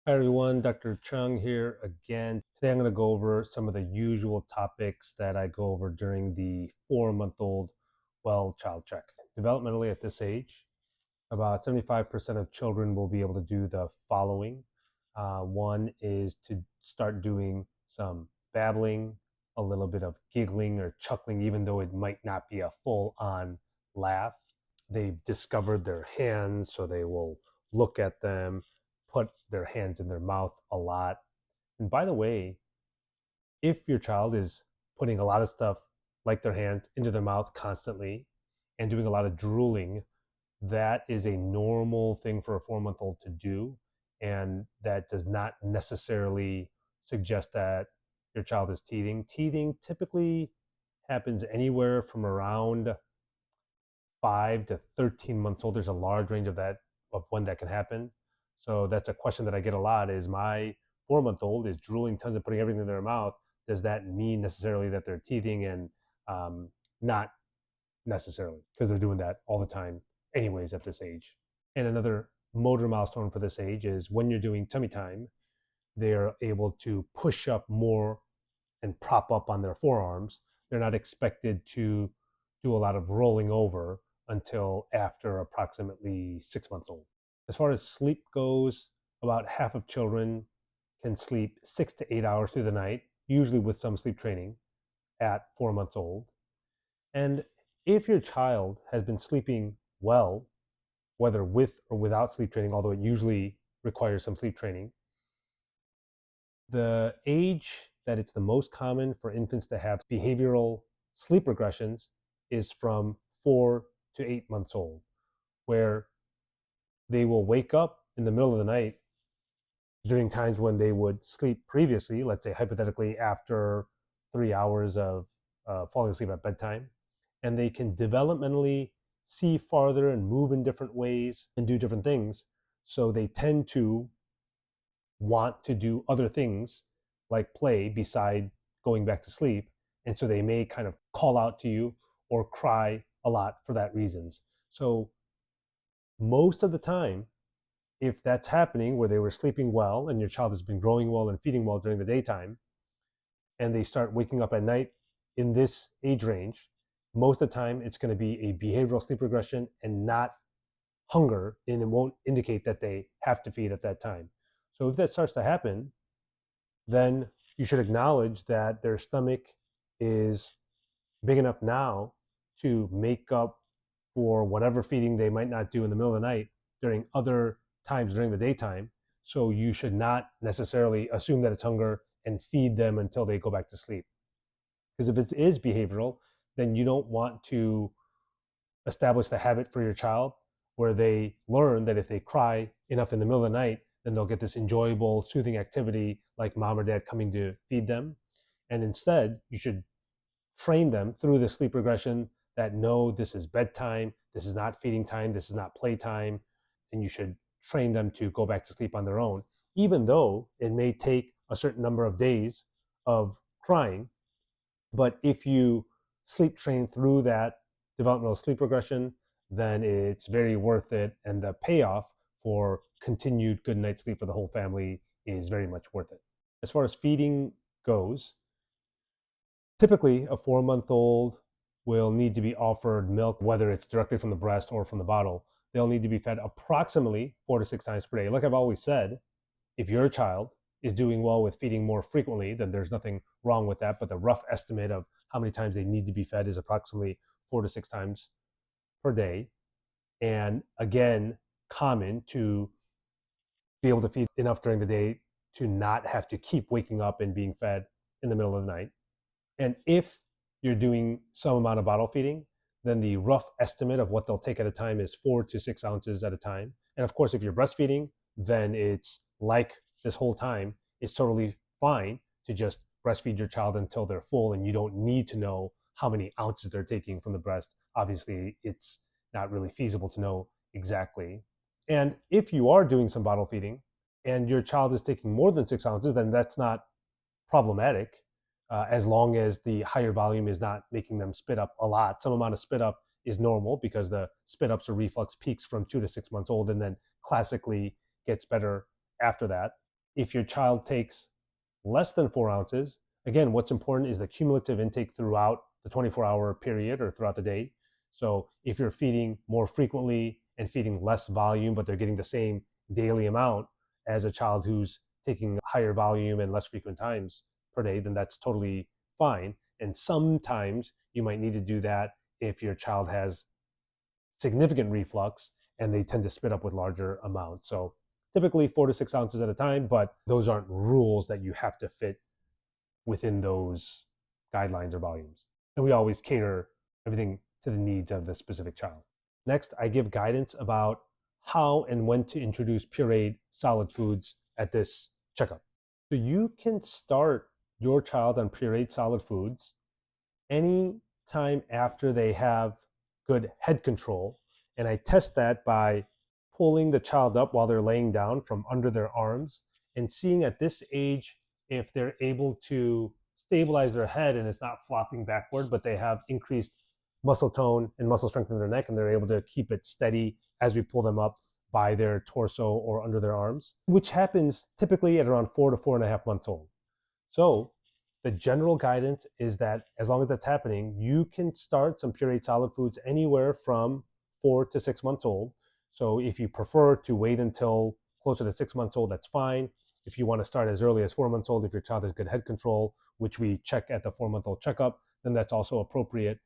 Hi everyone, Dr. Chung here again. Today I'm going to go over some of the usual topics that I go over during the 4-month-old well child check. Developmentally at this age, about 75% of children will be able to do the following. One is to start doing some babbling, a little bit of giggling or chuckling, even though it might not be a full-on laugh. They've discovered their hands, so they will look at them, put their hands in their mouth a lot. And by the way, if your child is putting a lot of stuff like their hand into their mouth constantly and doing a lot of drooling, that is a normal thing for a 4-month-old to do. And that does not necessarily suggest that your child is teething. Teething typically happens anywhere from around 5 to 13 months old. There's a large range of when that can happen. So that's a question that I get a lot is my 4-month-old is drooling tons and putting everything in their mouth. Does that mean necessarily that they're teething? And not necessarily, because they're doing that all the time anyways at this age. And another motor milestone for this age is when you're doing tummy time, they're able to push up more and prop up on their forearms. They're not expected to do a lot of rolling over until after approximately 6 months old. As far as sleep goes, about half of children can sleep 6 to 8 hours through the night, usually with some sleep training at 4 months old. And if your child has been sleeping well, whether with or without sleep training, although it usually requires some sleep training, the age that it's the most common for infants to have behavioral sleep regressions is from 4 to 8 months old, where they will wake up in the middle of the night during times when they would sleep previously, let's say hypothetically after 3 hours of falling asleep at bedtime, and they can developmentally see farther and move in different ways and do different things. So they tend to want to do other things like play beside going back to sleep. And so they may kind of call out to you or cry a lot for that reasons. So most of the time, if that's happening where they were sleeping well and your child has been growing well and feeding well during the daytime, and they start waking up at night in this age range, most of the time it's going to be a behavioral sleep regression and not hunger, and it won't indicate that they have to feed at that time. So if that starts to happen, then you should acknowledge that their stomach is big enough now to make up for whatever feeding they might not do in the middle of the night during other times during the daytime. So you should not necessarily assume that it's hunger and feed them until they go back to sleep. Because if it is behavioral, then you don't want to establish the habit for your child where they learn that if they cry enough in the middle of the night, then they'll get this enjoyable, soothing activity like mom or dad coming to feed them. And instead, you should train them through the sleep regression that no, this is bedtime, this is not feeding time, this is not playtime, and you should train them to go back to sleep on their own, even though it may take a certain number of days of crying. But if you sleep train through that developmental sleep regression, then it's very worth it. And the payoff for continued good night's sleep for the whole family is very much worth it. As far as feeding goes, typically a 4-month-old will need to be offered milk, whether it's directly from the breast or from the bottle. They'll need to be fed approximately 4 to 6 times per day. Like I've always said, if your child is doing well with feeding more frequently, then there's nothing wrong with that. But the rough estimate of how many times they need to be fed is approximately 4 to 6 times per day. And again, common to be able to feed enough during the day to not have to keep waking up and being fed in the middle of the night. And if you're doing some amount of bottle feeding, then the rough estimate of what they'll take at a time is 4 to 6 ounces at a time. And of course, if you're breastfeeding, then it's like this whole time, it's totally fine to just breastfeed your child until they're full and you don't need to know how many ounces they're taking from the breast. Obviously, it's not really feasible to know exactly. And if you are doing some bottle feeding and your child is taking more than 6 ounces, then that's not problematic, as long as the higher volume is not making them spit up a lot. Some amount of spit up is normal because the spit ups or reflux peaks from 2 to 6 months old and then classically gets better after that. If your child takes less than 4 ounces, again, what's important is the cumulative intake throughout the 24-hour period or throughout the day. So if you're feeding more frequently and feeding less volume, but they're getting the same daily amount as a child who's taking higher volume and less frequent times per day, then that's totally fine. And sometimes you might need to do that if your child has significant reflux and they tend to spit up with larger amounts. So typically 4 to 6 ounces at a time, but those aren't rules that you have to fit within those guidelines or volumes. And we always cater everything to the needs of the specific child. Next, I give guidance about how and when to introduce pureed solid foods at this checkup. So you can start your child on pureed solid foods any time after they have good head control. And I test that by pulling the child up while they're laying down from under their arms and seeing at this age if they're able to stabilize their head and it's not flopping backward, but they have increased muscle tone and muscle strength in their neck and they're able to keep it steady as we pull them up by their torso or under their arms, which happens typically at around 4 to 4.5 months old. So the general guidance is that as long as that's happening, you can start some pureed solid foods anywhere from 4 to 6 months old. So if you prefer to wait until closer to 6 months old, that's fine. If you want to start as early as 4 months old, if your child has good head control, which we check at the 4-month-old checkup, then that's also appropriate.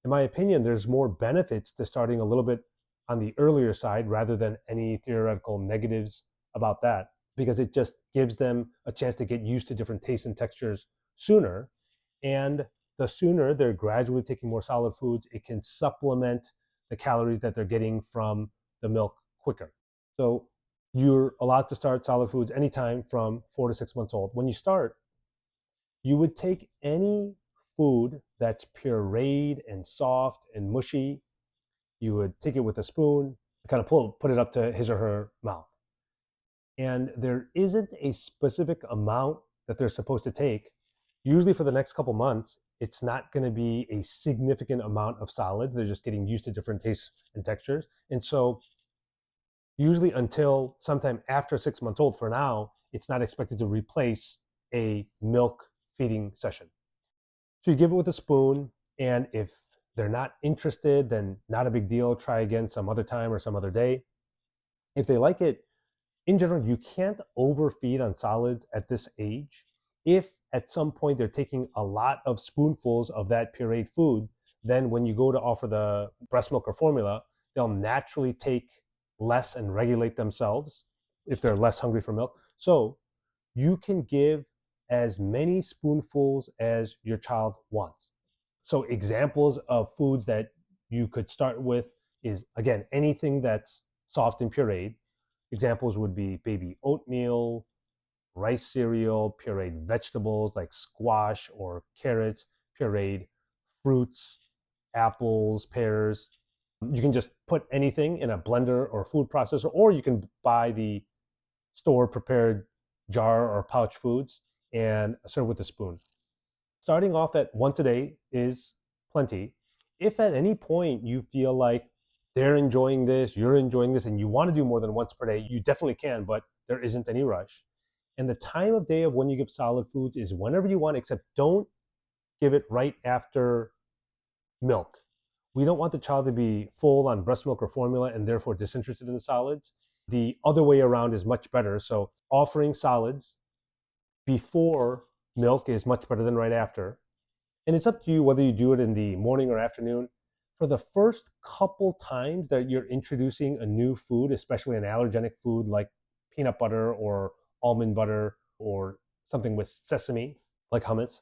In my opinion, there's more benefits to starting a little bit on the earlier side rather than any theoretical negatives about that, because it just gives them a chance to get used to different tastes and textures sooner. And the sooner they're gradually taking more solid foods, it can supplement the calories that they're getting from the milk quicker. So you're allowed to start solid foods anytime from 4 to 6 months old. When you start, you would take any food that's pureed and soft and mushy. You would take it with a spoon, kind of put it up to his or her mouth. And there isn't a specific amount that they're supposed to take. Usually for the next couple months, it's not going to be a significant amount of solids. They're just getting used to different tastes and textures. And so usually until sometime after 6 months old, for now, it's not expected to replace a milk feeding session. So you give it with a spoon, and if they're not interested, then not a big deal. Try again some other time or some other day. If they like it, in general, you can't overfeed on solids at this age. If at some point they're taking a lot of spoonfuls of that pureed food, then when you go to offer the breast milk or formula, they'll naturally take less and regulate themselves if they're less hungry for milk. So you can give as many spoonfuls as your child wants. So examples of foods that you could start with is, again, anything that's soft and pureed. Examples would be baby oatmeal, rice cereal, pureed vegetables like squash or carrots, pureed fruits, apples, pears. You can just put anything in a blender or food processor, or you can buy the store prepared jar or pouch foods and serve with a spoon. Starting off at once a day is plenty. If at any point you feel like they're enjoying this, you're enjoying this, and you want to do more than once per day, you definitely can, but there isn't any rush. And the time of day of when you give solid foods is whenever you want, except don't give it right after milk. We don't want the child to be full on breast milk or formula and therefore disinterested in the solids. The other way around is much better. So offering solids before milk is much better than right after. And it's up to you whether you do it in the morning or afternoon. For the first couple times that you're introducing a new food, especially an allergenic food like peanut butter or almond butter or something with sesame like hummus.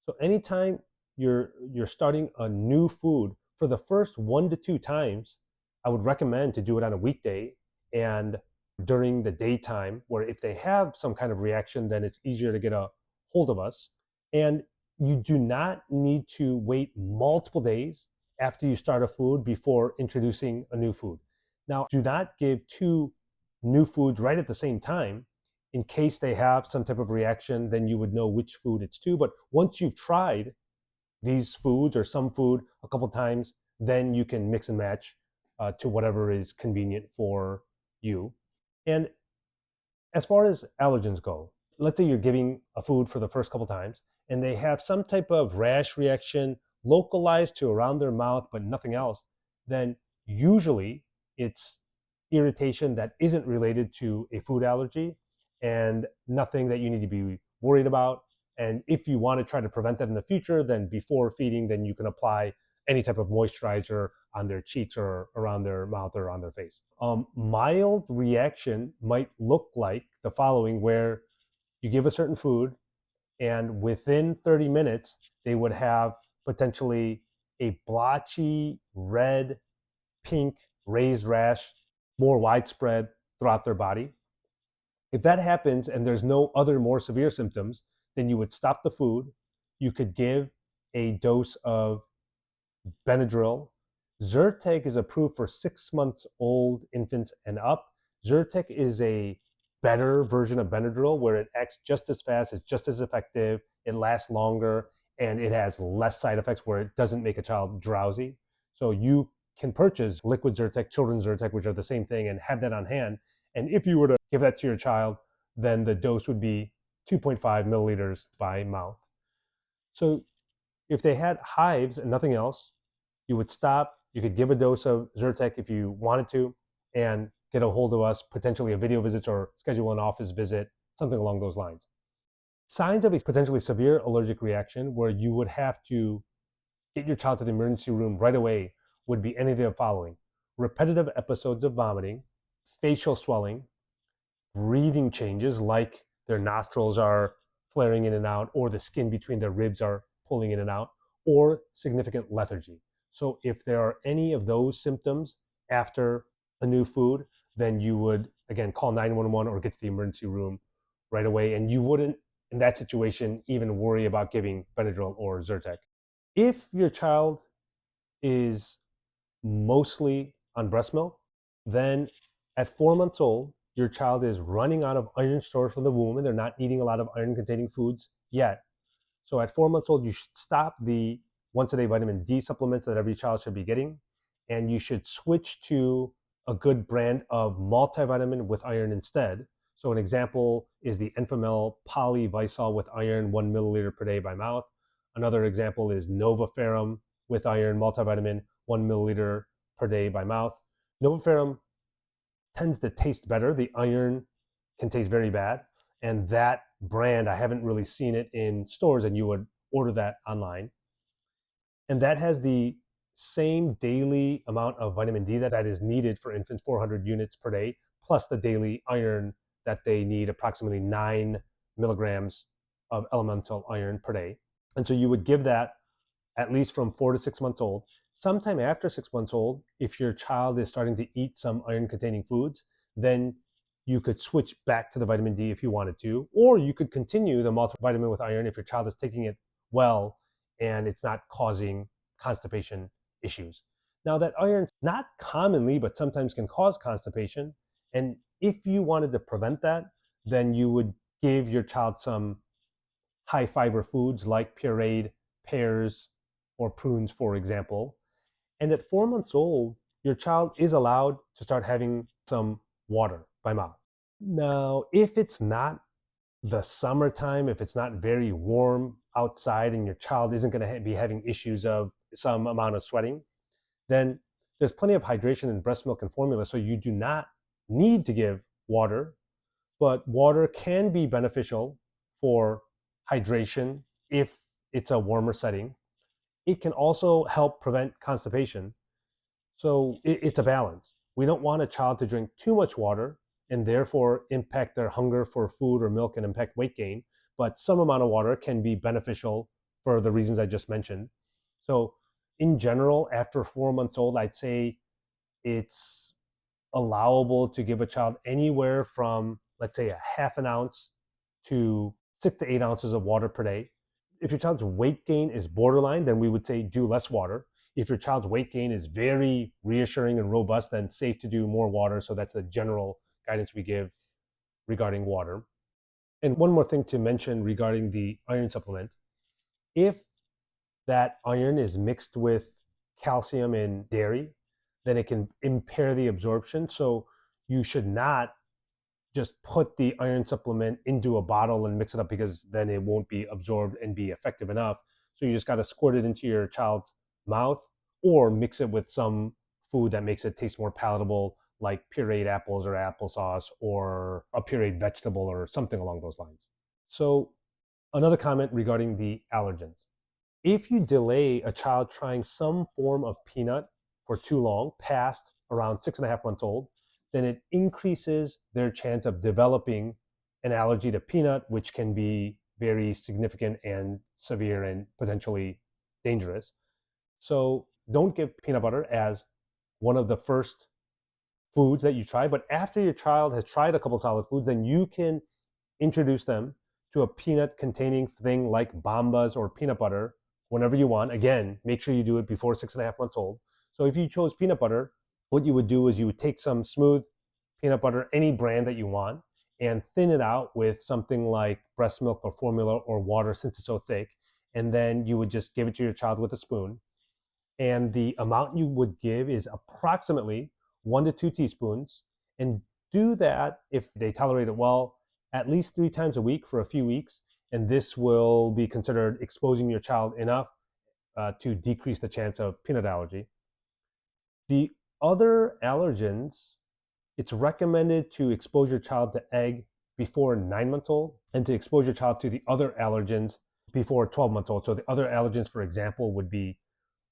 So anytime you're starting a new food, for the first 1 to 2 times, I would recommend to do it on a weekday and during the daytime, where if they have some kind of reaction, then it's easier to get a hold of us. And you do not need to wait multiple days after you start a food before introducing a new food. Now, do not give two new foods right at the same time. In case they have some type of reaction, then you would know which food it's to. But once you've tried these foods or some food a couple times, then you can mix and match to whatever is convenient for you. And As far as allergens go, let's say you're giving a food for the first couple times and they have some type of rash reaction localized to around their mouth, but nothing else, then usually it's irritation that isn't related to a food allergy and nothing that you need to be worried about. And if you want to try to prevent that in the future, then before feeding, then you can apply any type of moisturizer on their cheeks or around their mouth or on their face. Mild reaction might look like the following, where you give a certain food and within 30 minutes, they would have potentially a blotchy, red, pink, raised rash, more widespread throughout their body. If that happens and there's no other more severe symptoms, then you would stop the food. You could give a dose of Benadryl. Zyrtec is approved for 6 months old infants and up. Zyrtec is a better version of Benadryl where it acts just as fast, it's just as effective, it lasts longer, and it has less side effects where it doesn't make a child drowsy. So you can purchase liquid Zyrtec, children's Zyrtec, which are the same thing, and have that on hand. And if you were to give that to your child, then the dose would be 2.5 milliliters by mouth. So if they had hives and nothing else, you would stop. You could give a dose of Zyrtec if you wanted to, and get a hold of us, potentially a video visit or schedule an office visit, something along those lines. Signs of a potentially severe allergic reaction where you would have to get your child to the emergency room right away would be any of the following: repetitive episodes of vomiting, facial swelling, breathing changes like their nostrils are flaring in and out, or the skin between their ribs are pulling in and out, or significant lethargy. So if there are any of those symptoms after a new food, then you would, again, call 911 or get to the emergency room right away. And you wouldn't, in that situation, even worry about giving Benadryl or Zyrtec. If your child is mostly on breast milk, then at 4 months old, your child is running out of iron stores from the womb and they're not eating a lot of iron containing foods yet. So at 4 months old, you should stop the once a day vitamin D supplements that every child should be getting. And you should switch to a good brand of multivitamin with iron instead. So an example is the Enfamil Polyvisol with iron, 1 milliliter per day by mouth. Another example is Novaferrum with iron multivitamin, 1 milliliter per day by mouth. Novaferrum tends to taste better. The iron can taste very bad. And that brand, I haven't really seen it in stores, and you would order that online. And that has the same daily amount of vitamin D that is needed for infants, 400 units per day, plus the daily iron that they need, approximately 9 milligrams of elemental iron per day. And so you would give that at least from 4 to 6 months old. Sometime after 6 months old, if your child is starting to eat some iron containing foods, then you could switch back to the vitamin D if you wanted to, or you could continue the multivitamin with iron if your child is taking it well and it's not causing constipation issues. Now, that iron, not commonly, but sometimes can cause constipation. And if you wanted to prevent that, then you would give your child some high fiber foods like pureed pears or prunes, for example. And at 4 months old, your child is allowed to start having some water by mouth. Now, if it's not the summertime, if it's not very warm outside and your child isn't going to be having issues of some amount of sweating, then there's plenty of hydration in breast milk and formula. So you do not need to give water, but water can be beneficial for hydration if it's a warmer setting. It can also help prevent constipation. So it's a balance. We don't want a child to drink too much water and therefore impact their hunger for food or milk and impact weight gain. But some amount of water can be beneficial for the reasons I just mentioned. So in general, after 4 months old, I'd say it's allowable to give a child anywhere from, let's say, a half an ounce to 6 to 8 ounces of water per day. If your child's weight gain is borderline, then we would say do less water. If your child's weight gain is very reassuring and robust, then safe to do more water. So that's the general guidance we give regarding water. And one more thing to mention regarding the iron supplement. If that iron is mixed with calcium in dairy, then it can impair the absorption. So you should not just put the iron supplement into a bottle and mix it up, because then it won't be absorbed and be effective enough. So you just got to squirt it into your child's mouth, or mix it with some food that makes it taste more palatable, like pureed apples or applesauce, or a pureed vegetable or something along those lines. So another comment regarding the allergens. If you delay a child trying some form of peanut for too long, past around 6.5 months old, then it increases their chance of developing an allergy to peanut, which can be very significant and severe and potentially dangerous. So don't give peanut butter as one of the first foods that you try, but after your child has tried a couple solid foods, then you can introduce them to a peanut containing thing like Bombas or peanut butter whenever you want. Again, make sure you do it before 6.5 months old. So if you chose peanut butter, what you would do is you would take some smooth peanut butter, any brand that you want, and thin it out with something like breast milk or formula or water, since it's so thick. And then you would just give it to your child with a spoon. And the amount you would give is approximately 1 to 2 teaspoons. And do that, if they tolerate it well, at least 3 times a week for a few weeks. And this will be considered exposing your child enough to decrease the chance of peanut allergy. The other allergens, it's recommended to expose your child to egg before 9 months old, and to expose your child to the other allergens before 12 months old. So the other allergens, for example, would be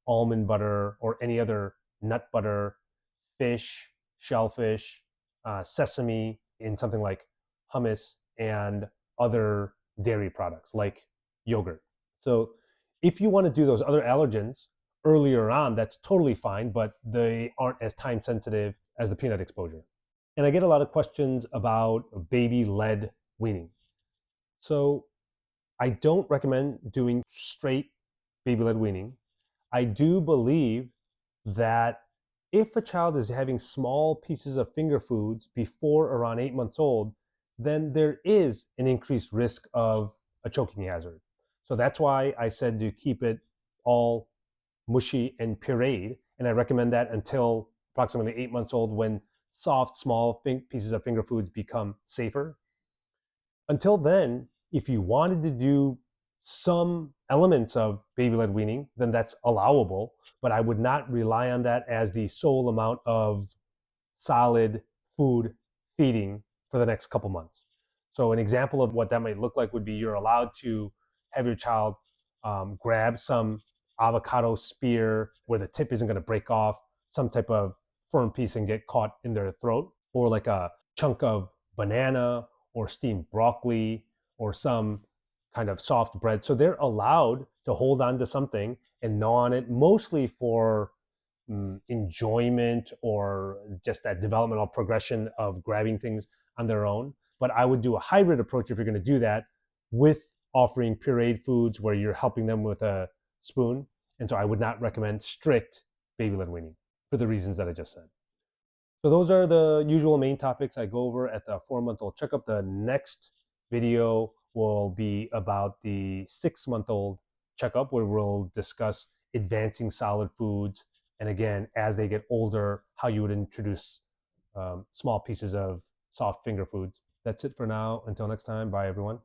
almond butter or any other nut butter, fish, shellfish, sesame in something like hummus, and other dairy products like yogurt. So if you want to do those other allergens earlier on, that's totally fine, but they aren't as time sensitive as the peanut exposure. And I get a lot of questions about baby-led weaning. So I don't recommend doing straight baby-led weaning. I do believe that if a child is having small pieces of finger foods before around 8 months old, then there is an increased risk of a choking hazard. So that's why I said to keep it all mushy and pureed. And I recommend that until approximately 8 months old, when soft, small pieces of finger foods become safer. Until then, if you wanted to do some elements of baby-led weaning, then that's allowable, but I would not rely on that as the sole amount of solid food feeding for the next couple months. So an example of what that might look like would be, you're allowed to have your child grab some avocado spear where the tip isn't going to break off, some type of firm piece and get caught in their throat, or like a chunk of banana or steamed broccoli or some kind of soft bread. So they're allowed to hold on to something and gnaw on it, mostly for enjoyment or just that developmental progression of grabbing things on their own. But I would do a hybrid approach if you're going to do that, with offering pureed foods where you're helping them with a spoon. And so I would not recommend strict baby-led weaning for the reasons that I just said. So those are the usual main topics I go over at the 4-month-old checkup. The next video will be about the 6-month-old checkup, where we'll discuss advancing solid foods. And again, as they get older, how you would introduce small pieces of soft finger foods. That's it for now. Until next time, bye everyone.